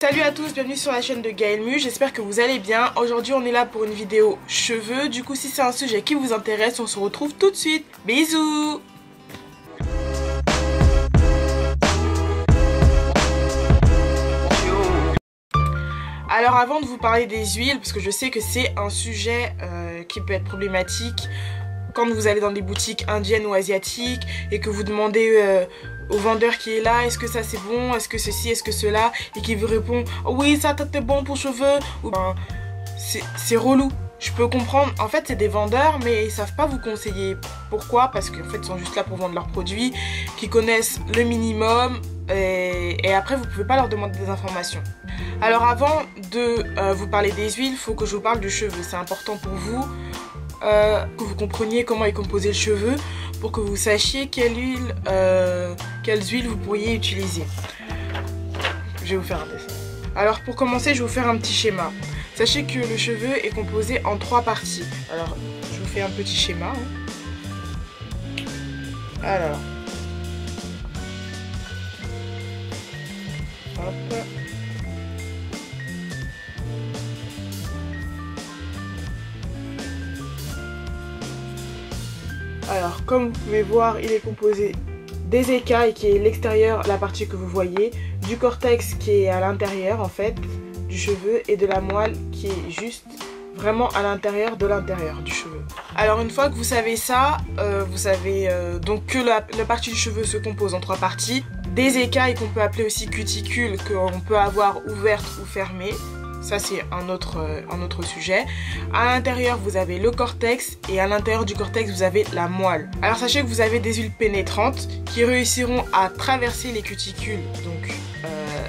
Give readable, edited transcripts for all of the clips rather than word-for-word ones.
Salut à tous, bienvenue sur la chaîne de Gaëlmu, j'espère que vous allez bien. Aujourd'hui on est là pour une vidéo cheveux, du coup si c'est un sujet qui vous intéresse, on se retrouve tout de suite. Bisous. Alors avant de vous parler des huiles, parce que je sais que c'est un sujet qui peut être problématique quand vous allez dans des boutiques indiennes ou asiatiques et que vous demandez au vendeur qui est là, est-ce que ça c'est bon, est-ce que ceci, est-ce que cela, et qui vous répond oui ça t'es bon pour cheveux, ou ben c'est relou. Je peux comprendre, en fait c'est des vendeurs mais ils savent pas vous conseiller. Pourquoi? Parce qu'en fait ils sont juste là pour vendre leurs produits, qui connaissent le minimum et après vous pouvez pas leur demander des informations. Alors avant de vous parler des huiles, il faut que je vous parle du cheveu, c'est important pour vous. Que vous compreniez comment est composé le cheveu pour que vous sachiez quelles huiles vous pourriez utiliser. Je vais vous faire un dessin. Alors pour commencer, je vais vous faire un petit schéma. Sachez que le cheveu est composé en 3 parties. Alors je vous fais un petit schéma. Alors, hop. Alors, comme vous pouvez voir, il est composé des écailles qui est l'extérieur, la partie que vous voyez, du cortex qui est à l'intérieur en fait, du cheveu, et de la moelle qui est juste vraiment à l'intérieur du cheveu. Alors une fois que vous savez ça, vous savez donc que la partie du cheveu se compose en 3 parties. Des écailles qu'on peut appeler aussi cuticules, qu'on peut avoir ouvertes ou fermées. Ça c'est un autre sujet. À l'intérieur vous avez le cortex et à l'intérieur du cortex vous avez la moelle. Alors sachez que vous avez des huiles pénétrantes qui réussiront à traverser les cuticules, donc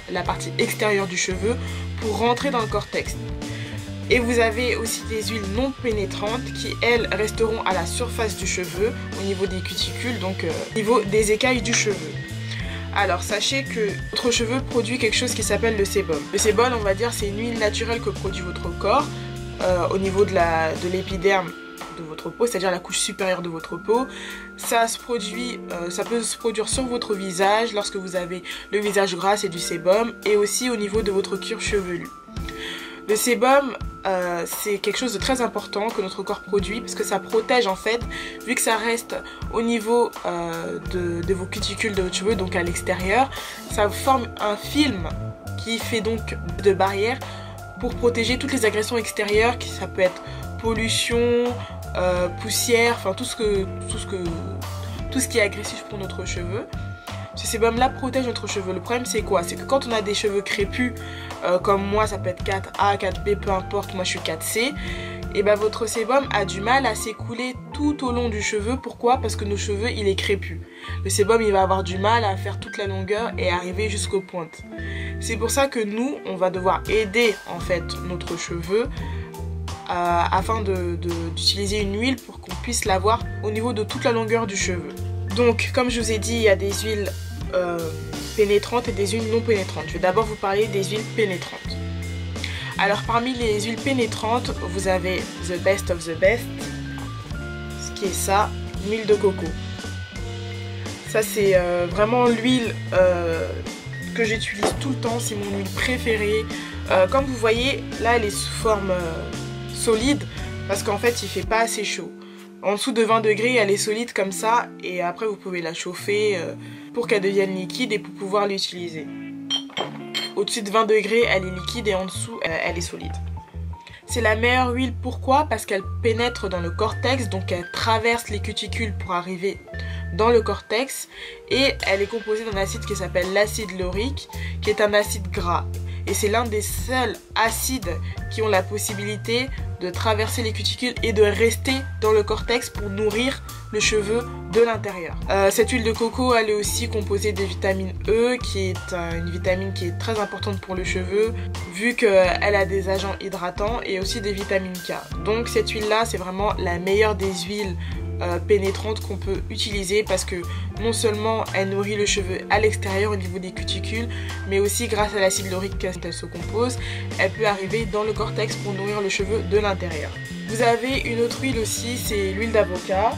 la partie extérieure du cheveu, pour rentrer dans le cortex. Et vous avez aussi des huiles non pénétrantes qui elles resteront à la surface du cheveu, au niveau des cuticules, donc au niveau des écailles du cheveu. Alors sachez que votre cheveu produit quelque chose qui s'appelle le sébum. Le sébum, on va dire, c'est une huile naturelle que produit votre corps au niveau de l'épiderme de votre peau, c'est-à-dire la couche supérieure de votre peau. Ça peut se produire sur votre visage lorsque vous avez le visage gras, c'est du sébum, et aussi au niveau de votre cuir chevelu. Le sébum, c'est quelque chose de très important que notre corps produit parce que ça protège en fait, vu que ça reste au niveau de vos cuticules de votre cheveu, donc à l'extérieur, ça forme un film qui fait donc de barrière pour protéger toutes les agressions extérieures, ça peut être pollution, poussière, enfin tout ce qui est agressif pour notre cheveu. Ce sébum là protège notre cheveu. Le problème c'est quoi? C'est que quand on a des cheveux crépus, comme moi ça peut être 4A, 4B, peu importe, moi je suis 4C, et ben votre sébum a du mal à s'écouler tout au long du cheveu. Pourquoi? Parce que nos cheveux il est crépus. Le sébum il va avoir du mal à faire toute la longueur et arriver jusqu'aux pointes. C'est pour ça que nous on va devoir aider en fait notre cheveu afin d'utiliser une huile pour qu'on puisse l'avoir au niveau de toute la longueur du cheveu. Donc comme je vous ai dit, il y a des huiles pénétrantes et des huiles non pénétrantes. Je vais d'abord vous parler des huiles pénétrantes. Alors parmi les huiles pénétrantes, vous avez the best of the best, ce qui est ça, l'huile de coco. Ça c'est vraiment l'huile que j'utilise tout le temps, c'est mon huile préférée. Comme vous voyez, là elle est sous forme solide parce qu'en fait il fait pas assez chaud. En dessous de 20 degrés, elle est solide comme ça, et après vous pouvez la chauffer pour qu'elle devienne liquide et pour pouvoir l'utiliser. Au-dessus de 20 degrés, elle est liquide et en dessous, elle est solide. C'est la meilleure huile, pourquoi? Parce qu'elle pénètre dans le cortex, donc elle traverse les cuticules pour arriver dans le cortex, et elle est composée d'un acide qui s'appelle l'acide laurique, qui est un acide gras. Et c'est l'un des seuls acides qui ont la possibilité de traverser les cuticules et de rester dans le cortex pour nourrir le cheveu de l'intérieur. Cette huile de coco, elle est aussi composée de vitamine E, qui est une vitamine qui est très importante pour le cheveu, vu qu'elle a des agents hydratants, et aussi des vitamines K. Donc cette huile-là, c'est vraiment la meilleure des huiles pénétrante qu'on peut utiliser, parce que non seulement elle nourrit le cheveu à l'extérieur au niveau des cuticules, mais aussi grâce à l'acide laurique qu'elle se compose, elle peut arriver dans le cortex pour nourrir le cheveu de l'intérieur. Vous avez une autre huile aussi, c'est l'huile d'avocat.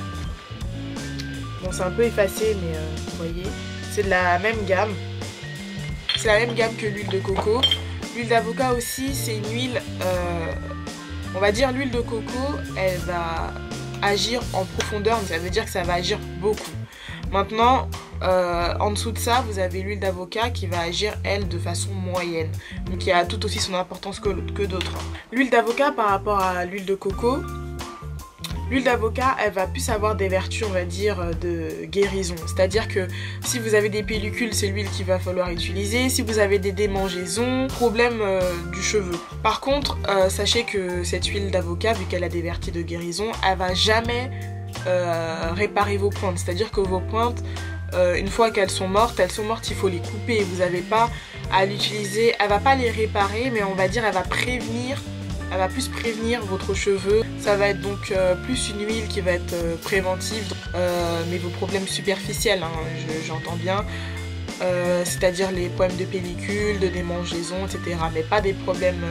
Bon, c'est un peu effacé, mais vous voyez, c'est de la même gamme. C'est la même gamme que l'huile de coco. L'huile d'avocat aussi, c'est une huile, on va dire l'huile de coco, elle va agir en profondeur, mais ça veut dire que ça va agir beaucoup. Maintenant, en dessous de ça, vous avez l'huile d'avocat qui va agir, elle, de façon moyenne, mais qui a tout aussi son importance que d'autres. L'huile d'avocat par rapport à l'huile de coco, l'huile d'avocat, elle va plus avoir des vertus, on va dire, de guérison. C'est-à-dire que si vous avez des pellicules, c'est l'huile qu'il va falloir utiliser. Si vous avez des démangeaisons, problème du cheveu. Par contre, sachez que cette huile d'avocat, vu qu'elle a des vertus de guérison, elle va jamais réparer vos pointes. C'est-à-dire que vos pointes, une fois qu'elles sont mortes, il faut les couper. Vous n'avez pas à l'utiliser. Elle va pas les réparer, mais on va dire, elle va prévenir. Elle va plus prévenir votre cheveu. Ça va être donc plus une huile qui va être préventive. Mais vos problèmes superficiels, hein, j'entends bien. C'est-à-dire les problèmes de pellicule, de démangeaison, etc. Mais pas des problèmes,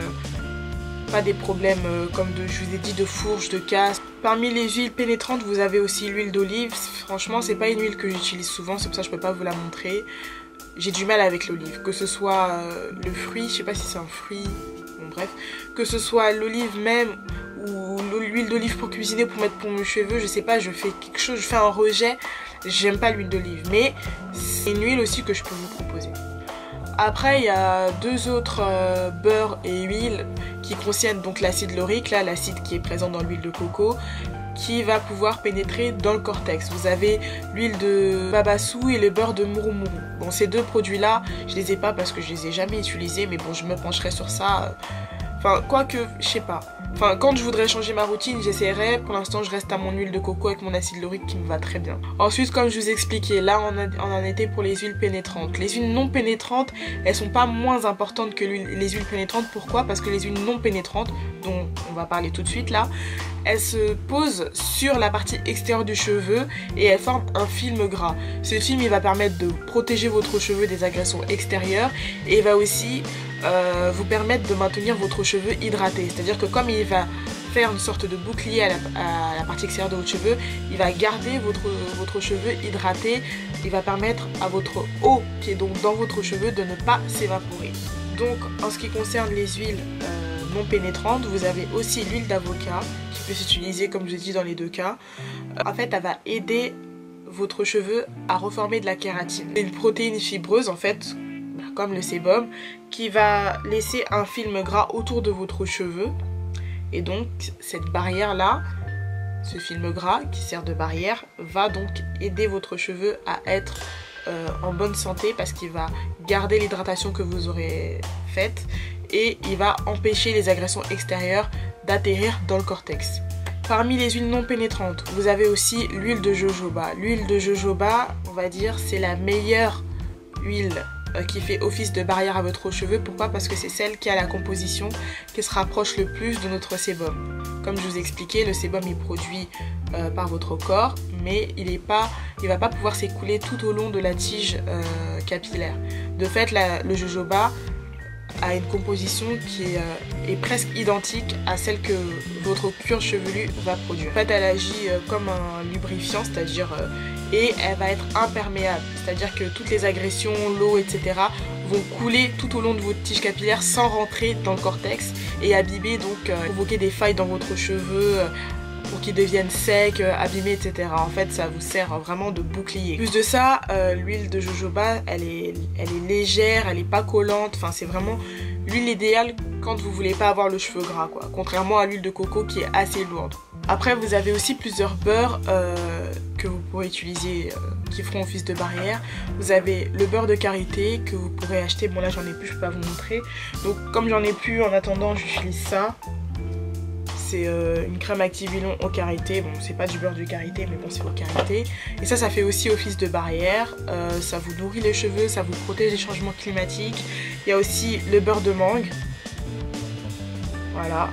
comme je vous ai dit, de fourche, de casse. Parmi les huiles pénétrantes, vous avez aussi l'huile d'olive. Franchement, c'est pas une huile que j'utilise souvent, c'est pour ça que je peux pas vous la montrer. J'ai du mal avec l'olive, que ce soit le fruit, je sais pas si c'est un fruit. Bon, bref, que ce soit l'olive même ou l'huile d'olive pour cuisiner, pour mettre pour mes cheveux, je sais pas, je fais quelque chose, je fais un rejet, j'aime pas l'huile d'olive, mais c'est une huile aussi que je peux vous proposer. Après, il y a deux autres beurres et huiles qui contiennent donc l'acide laurique, là, l'acide qui est présent dans l'huile de coco, qui va pouvoir pénétrer dans le cortex. Vous avez l'huile de babassou et le beurre de mouroumou. Bon, ces deux produits-là, je les ai pas parce que je les ai jamais utilisés, mais bon, je me pencherai sur ça. Enfin, quoique, je sais pas. Enfin, quand je voudrais changer ma routine, j'essaierai. Pour l'instant, je reste à mon huile de coco avec mon acide laurique qui me va très bien. Ensuite, comme je vous ai expliqué, là, on en était pour les huiles pénétrantes. Les huiles non pénétrantes, elles sont pas moins importantes que les huiles pénétrantes. Pourquoi? Parce que les huiles non pénétrantes, dont on va parler tout de suite là, elles se posent sur la partie extérieure du cheveu et elles forment un film gras. Ce film, il va permettre de protéger votre cheveu des agressions extérieures et il va aussi vous permettre de maintenir votre cheveu hydraté. C'est-à-dire que comme il va faire une sorte de bouclier à la partie extérieure de votre cheveu, il va garder votre cheveu hydraté. Il va permettre à votre eau qui est donc dans votre cheveu de ne pas s'évaporer. Donc en ce qui concerne les huiles non pénétrantes, vous avez aussi l'huile d'avocat qui peut s'utiliser comme je l'ai dit dans les deux cas. En fait, elle va aider votre cheveu à reformer de la kératine. C'est une protéine fibreuse en fait, comme le sébum, qui va laisser un film gras autour de votre cheveu. Et donc cette barrière là, ce film gras qui sert de barrière, va donc aider votre cheveu à être en bonne santé parce qu'il va garder l'hydratation que vous aurez faite et il va empêcher les agressions extérieures d'atterrir dans le cortex. Parmi les huiles non pénétrantes, vous avez aussi l'huile de jojoba. L'huile de jojoba, on va dire, c'est la meilleure huile qui fait office de barrière à votre cheveu. Pourquoi? Parce que c'est celle qui a la composition qui se rapproche le plus de notre sébum. Comme je vous ai expliqué, le sébum est produit par votre corps, mais il va pas pouvoir s'écouler tout au long de la tige capillaire. De fait, le jojoba a une composition qui est presque identique à celle que votre cuir chevelu va produire. En fait, elle agit comme un lubrifiant, c'est-à-dire et elle va être imperméable, c'est-à-dire que toutes les agressions, l'eau, etc. vont couler tout au long de votre tige capillaire sans rentrer dans le cortex et abîmer, donc provoquer des failles dans votre cheveu pour qu'ils deviennent secs, abîmés, etc. En fait, ça vous sert vraiment de bouclier. Plus de ça, l'huile de jojoba, elle est légère, elle est pas collante. Enfin, c'est vraiment l'huile idéale quand vous voulez pas avoir le cheveu gras, quoi. Contrairement à l'huile de coco qui est assez lourde. Après, vous avez aussi plusieurs beurres que vous pourrez utiliser qui feront office de barrière. Vous avez le beurre de karité que vous pourrez acheter. Bon, là, j'en ai plus, je peux pas vous montrer. Donc, comme j'en ai plus, en attendant, j'utilise ça. C'est une crème activilon au karité. Bon, c'est pas du beurre de karité, mais bon, c'est au karité. Et ça fait aussi office de barrière. Ça vous nourrit les cheveux, ça vous protège des changements climatiques. Il y a aussi le beurre de mangue. Voilà.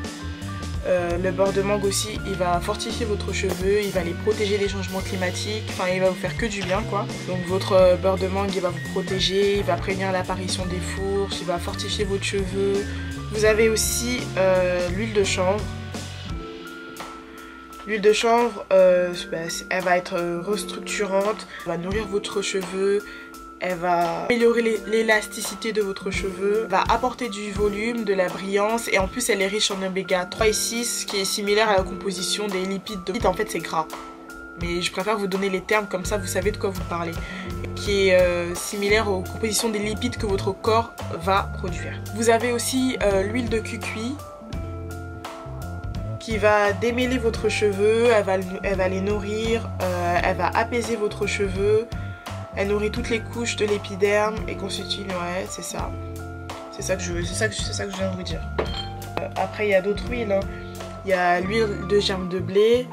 Le beurre de mangue aussi, il va fortifier votre cheveu, il va les protéger des changements climatiques, enfin il va vous faire que du bien, quoi. Donc votre beurre de mangue, il va vous protéger, il va prévenir l'apparition des fourches, il va fortifier votre cheveu. Vous avez aussi l'huile de chanvre. L'huile de chanvre, elle va être restructurante, elle va nourrir votre cheveu, elle va améliorer l'élasticité de votre cheveu, va apporter du volume, de la brillance et en plus elle est riche en oméga 3 et 6 qui est similaire à la composition des lipides. En fait c'est gras, mais je préfère vous donner les termes comme ça vous savez de quoi vous parlez. Qui est similaire aux compositions des lipides que votre corps va produire. Vous avez aussi l'huile de cucuy qui va démêler votre cheveu, elle va les nourrir, elle va apaiser votre cheveu, elle nourrit toutes les couches de l'épiderme et constitue, ouais c'est ça. C'est ça que je viens de vous dire. Après il y a d'autres huiles, hein. Il y a l'huile de germe de blé,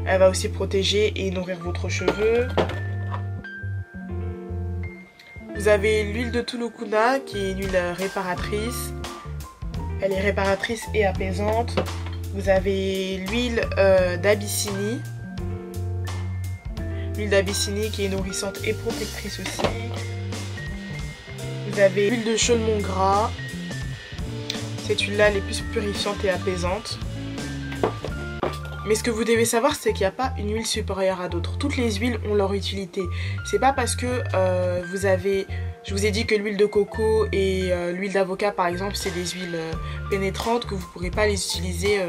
elle va aussi protéger et nourrir votre cheveu. Vous avez l'huile de Tulukuna qui est une huile réparatrice. Elle est réparatrice et apaisante. Vous avez l'huile d'Abyssinie. L'huile d'Abyssinie qui est nourrissante et protectrice aussi. Vous avez l'huile de chaulmon gras. Cette huile-là, elle est plus purifiante et apaisante. Mais ce que vous devez savoir, c'est qu'il n'y a pas une huile supérieure à d'autres. Toutes les huiles ont leur utilité. C'est pas parce que je vous ai dit que l'huile de coco et l'huile d'avocat par exemple, c'est des huiles pénétrantes que vous ne pourrez pas les utiliser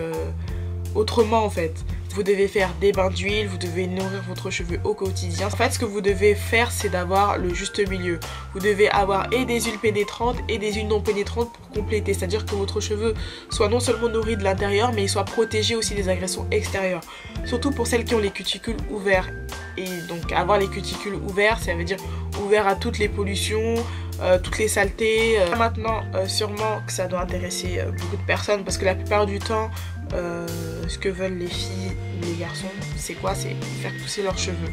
autrement en fait. Vous devez faire des bains d'huile, vous devez nourrir votre cheveu au quotidien. En fait, ce que vous devez faire, c'est d'avoir le juste milieu. Vous devez avoir et des huiles pénétrantes et des huiles non pénétrantes pour compléter. C'est-à-dire que votre cheveu soit non seulement nourri de l'intérieur, mais il soit protégé aussi des agressions extérieures. Surtout pour celles qui ont les cuticules ouverts. Et donc, avoir les cuticules ouverts, ça veut dire ouvert à toutes les pollutions, toutes les saletés. Maintenant, sûrement que ça doit intéresser beaucoup de personnes parce que la plupart du temps, ce que veulent les filles ou les garçons, c'est quoi? C'est faire pousser leurs cheveux.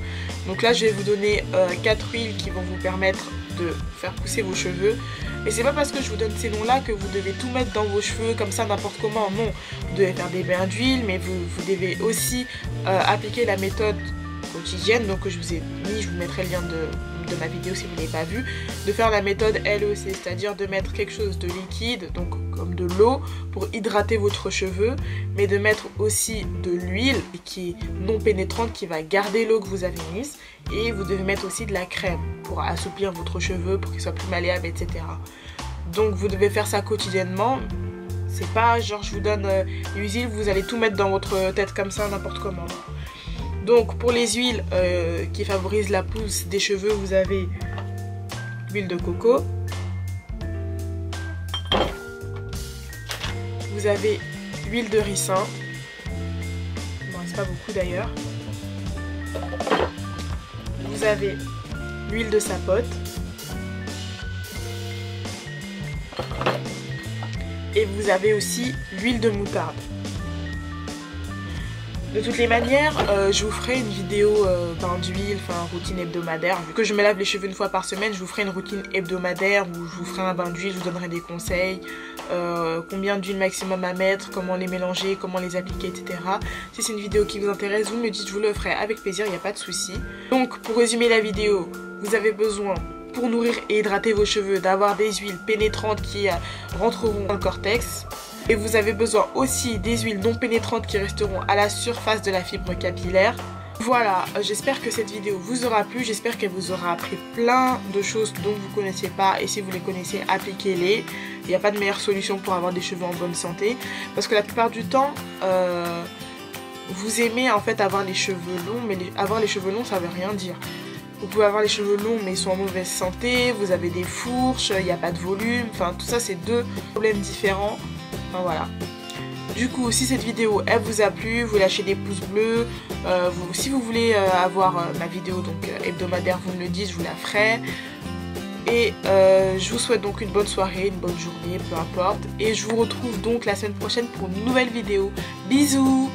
Donc là, je vais vous donner 4 huiles qui vont vous permettre de faire pousser vos cheveux. Et c'est pas parce que je vous donne ces noms-là que vous devez tout mettre dans vos cheveux comme ça n'importe comment. Non, vous devez faire des bains d'huile, mais vous devez aussi appliquer la méthode quotidienne. Donc je vous ai mis, je vous mettrai le lien de ma vidéo si vous ne l'avez pas vu, de faire la méthode LEC, c'est-à-dire de mettre quelque chose de liquide, donc comme de l'eau, pour hydrater votre cheveu, mais de mettre aussi de l'huile qui est non pénétrante, qui va garder l'eau que vous avez mise, et vous devez mettre aussi de la crème pour assouplir votre cheveu, pour qu'il soit plus malléable, etc. Donc vous devez faire ça quotidiennement. C'est pas genre je vous donne l'huile, vous allez tout mettre dans votre tête comme ça, n'importe comment. Donc pour les huiles qui favorisent la pousse des cheveux, vous avez l'huile de coco. Vous avez l'huile de ricin. Il n'en reste pas beaucoup d'ailleurs. Vous avez l'huile de sapote. Et vous avez aussi l'huile de moutarde. De toutes les manières, je vous ferai une vidéo bain d'huile, enfin routine hebdomadaire. Vu que je me lave les cheveux une fois par semaine, je vous ferai une routine hebdomadaire où je vous ferai un bain d'huile, je vous donnerai des conseils, combien d'huile maximum à mettre, comment les mélanger, comment les appliquer, etc. Si c'est une vidéo qui vous intéresse, vous me dites, je vous le ferai avec plaisir, il n'y a pas de souci. Donc pour résumer la vidéo, vous avez besoin, pour nourrir et hydrater vos cheveux, d'avoir des huiles pénétrantes qui rentreront dans le cortex. Et vous avez besoin aussi des huiles non pénétrantes qui resteront à la surface de la fibre capillaire. Voilà, j'espère que cette vidéo vous aura plu, j'espère qu'elle vous aura appris plein de choses dont vous ne connaissiez pas. Et si vous les connaissez, appliquez-les. Il n'y a pas de meilleure solution pour avoir des cheveux en bonne santé. Parce que la plupart du temps, vous aimez en fait avoir les cheveux longs, mais avoir les cheveux longs ça veut rien dire. Vous pouvez avoir les cheveux longs mais ils sont en mauvaise santé, vous avez des fourches, il n'y a pas de volume, enfin tout ça c'est deux problèmes différents. Enfin voilà. Du coup, si cette vidéo elle vous a plu, vous lâchez des pouces bleus. Si vous voulez avoir ma vidéo donc hebdomadaire, vous me le dites, je vous la ferai. Et je vous souhaite donc une bonne soirée, une bonne journée, peu importe. Et je vous retrouve donc la semaine prochaine pour une nouvelle vidéo. Bisous!